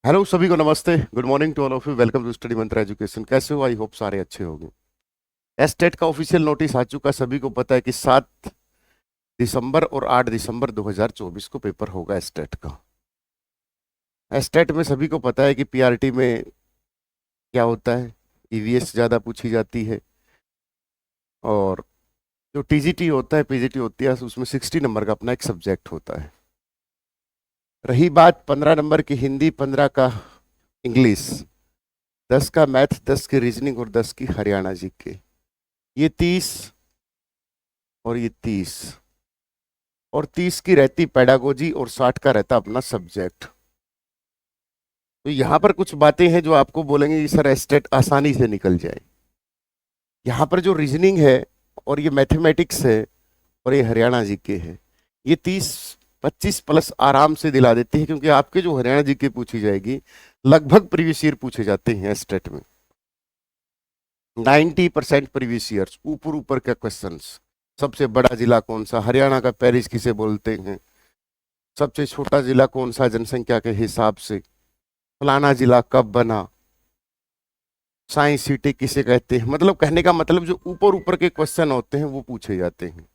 Hello सभी को नमस्ते। Good morning to all of you. Welcome to Study Mantra Education. कैसे हो? आई होप सारे अच्छे होंगे। एस्टेट का ऑफिशियल नोटिस आ चुका, सभी को पता है कि 7 दिसंबर और 8 दिसंबर 2024 को पेपर होगा एस्टेट का। एस्टेट में सभी को पता है कि पीआरटी में क्या होता है, ईवीएस ज़्यादा पूछी जाती है, और जो टीजीटी होता है, पीजीटी होती है, उसमें 60 नंबर का अपना एक सब्जेक्ट होता है। रही बात 15 नंबर की हिंदी, 15 का इंग्लिश, 10 का मैथ, 10 की रीजनिंग और 10 की हरियाणा जीके। ये 30 और ये 30, और 30 की रहती पेडागोजी और 60 का रहता अपना सब्जेक्ट। तो यहाँ पर कुछ बातें हैं जो आपको बोलेंगे कि सर एस्टेट आसानी से निकल जाए। यहाँ पर जो रीजनिंग है और ये मैथमेटिक्स है और ये हरियाणा जीके है, ये 30-25 प्लस आराम से दिला देती है, क्योंकि आपके जो हरियाणा जीके पूछी जाएगी लगभग प्रीवियस ईयर पूछे जाते हैं एस्टेट में। 90% प्रीवियस ईयर्स, ऊपर ऊपर के क्वेश्चंस। सबसे बड़ा जिला कौन सा, हरियाणा का पेरिस किसे बोलते हैं, सबसे छोटा जिला कौन सा जनसंख्या के हिसाब से, फलाना जिला कब बना, साइंस सिटी किसे कहते हैं। मतलब कहने का मतलब जो ऊपर ऊपर के क्वेश्चन होते हैं वो पूछे जाते हैं।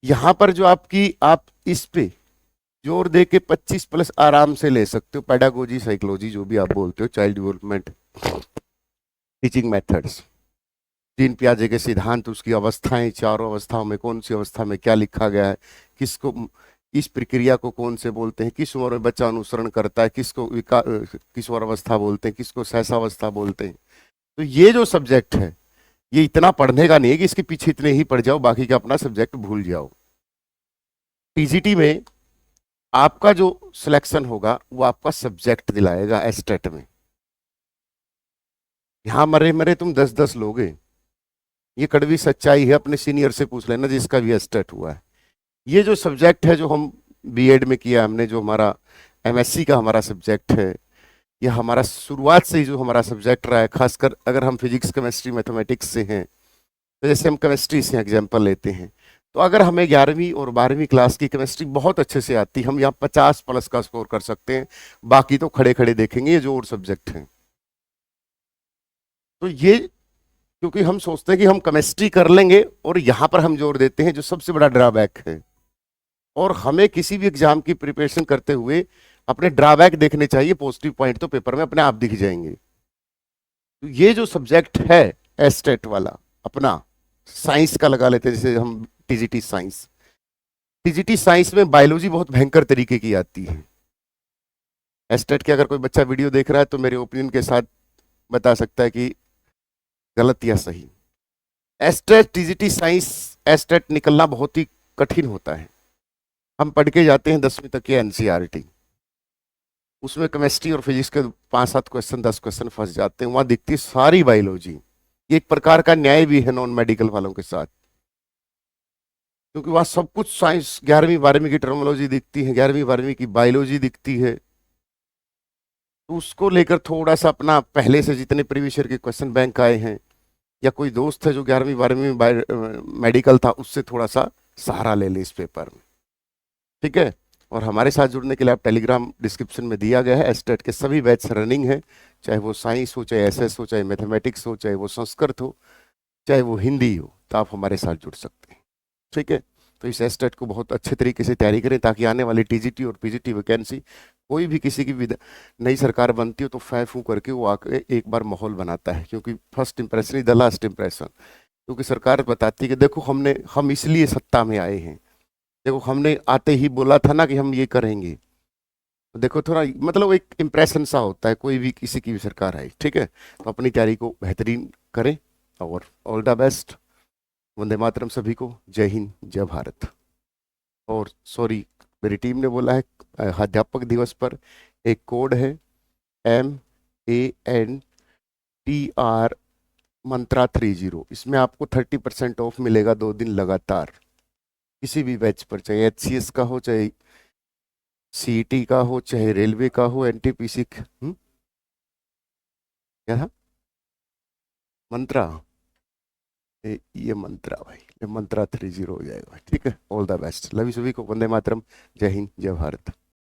यहां पर जो आप इस पे जोर दे के 25 प्लस आराम से ले सकते हो। पेडागोजी, साइकोलॉजी, जो भी आप बोलते हो, child development, teaching methods, Jean पियाजे के सिद्धांत, उसकी अवस्थाएं, चारों अवस्थाओं में कौन सी अवस्था में क्या लिखा गया है, किसको, इस प्रक्रिया को कौन से बोलते हैं, किस उम्र में बच्चा अनुसरण करता है, किसको किशोर अवस्था बोलते हैं, किसको सहसावस्था बोलते हैं। तो ये जो सब्जेक्ट है ये इतना पढ़ने का नहीं है कि इसके पीछे इतने ही पढ़ जाओ, बाकी का अपना सब्जेक्ट भूल जाओ। टीजीटी में आपका जो सिलेक्शन होगा वो आपका सब्जेक्ट दिलाएगा एस्टेट में। यहां मरे मरे तुम 10-10 लोगे, ये कड़वी सच्चाई है। अपने सीनियर से पूछ लेना जिसका भी एस्टेट हुआ है। ये जो सब्जेक्ट है जो हम बीएड में किया हमने, जो हमारा एमएससी का हमारा सब्जेक्ट है, यह हमारा शुरुआत से ही जो हमारा सब्जेक्ट रहा है। खासकर अगर हम फिजिक्स, केमिस्ट्री, मैथमेटिक्स से हैं, तो जैसे हम केमिस्ट्री से एग्जाम्पल लेते हैं, तो अगर हमें 11वीं और 12वीं क्लास की केमिस्ट्री बहुत अच्छे से आती, हम यहाँ 50 प्लस का स्कोर कर सकते हैं। बाकी तो खड़े खड़े देखेंगे ये जो और सब्जेक्ट हैं। तो ये, क्योंकि हम सोचते हैं कि हम केमिस्ट्री कर लेंगे, और यहाँ पर हम जोर देते हैं जो सबसे बड़ा ड्रॉबैक है। और हमें किसी भी एग्जाम की प्रिपरेशन करते हुए अपने ड्रॉबैक देखने चाहिए, पॉजिटिव पॉइंट तो पेपर में अपने आप दिख जाएंगे। तो ये जो सब्जेक्ट है एस्टेट वाला अपना, साइंस का लगा लेते हैं, जैसे हम टीजीटी साइंस, टीजीटी साइंस में बायोलॉजी बहुत भयंकर तरीके की आती है। एस्टेट के अगर कोई बच्चा वीडियो देख रहा है तो मेरे ओपिनियन के साथ बता सकता है कि गलत या सही। एस्टेट, टीजीटी साइंस, एस्टेट निकलना बहुत ही कठिन होता है। हम पढ़ के जाते हैं 10वीं तक के एनसीईआरटी, उसमें केमिस्ट्री और फिजिक्स के 5-7 क्वेश्चन, 10 क्वेश्चन फंस जाते हैं, वहां दिखती है सारी बायोलॉजी। ये एक प्रकार का न्याय भी है नॉन मेडिकल वालों के साथ, क्योंकि वहां सब कुछ साइंस, 11वीं 12वीं की टर्मोलॉजी दिखती है, 11वीं 12वीं की बायोलॉजी दिखती है। तो उसको लेकर थोड़ा सा अपना पहले से जितने प्रीवियस ईयर के क्वेश्चन बैंक आए हैं, या कोई दोस्त है जो 11वीं 12वीं में मेडिकल था, उससे थोड़ा सा सहारा ले ले इस पेपर में। ठीक है। और हमारे साथ जुड़ने के लिए आप टेलीग्राम डिस्क्रिप्शन में दिया गया है, एस्टेट के सभी बैच रनिंग है, चाहे वो साइंस हो, चाहे एसएस हो, चाहे मैथमेटिक्स हो, चाहे वो संस्कृत हो, चाहे वो हिंदी हो, तो आप हमारे साथ जुड़ सकते हैं। ठीक है। तो इस एस्टेट को बहुत अच्छे तरीके से तैयारी करें, ताकि आने वाली टीजीटी और पीजीटी वैकेंसी, कोई भी किसी की नई सरकार बनती हो तो फै फू करके वो आके एक बार माहौल बनाता है, क्योंकि first impression is the last impression. क्योंकि सरकार बताती है कि देखो हम इसलिए सत्ता में आए हैं, देखो हमने आते ही बोला था ना कि हम ये करेंगे। तो देखो थोड़ा मतलब एक इम्प्रेशन सा होता है, कोई भी किसी की भी सरकार आई। ठीक है। तो अपनी तैयारी को बेहतरीन करें, और all the best. Vande Mataram सभी को। जय हिंद, जय भारत। और सॉरी, मेरी टीम ने बोला है अध्यापक दिवस पर एक कोड है, MANTR मंत्रा 30। इसमें आपको 30% ऑफ मिलेगा 2 दिन लगातार, किसी भी बैच पर, चाहे HCS का हो, चाहे सीईटी का हो, चाहे रेलवे का हो, एनटीपीसी। क्या था? मंत्रा, ये मंत्रा भाई, ये मंत्रा 30 हो जाएगा। ठीक है। ऑल द बेस्ट, लवी सभी को। वंदे मातरम। जय हिंद, जय भारत।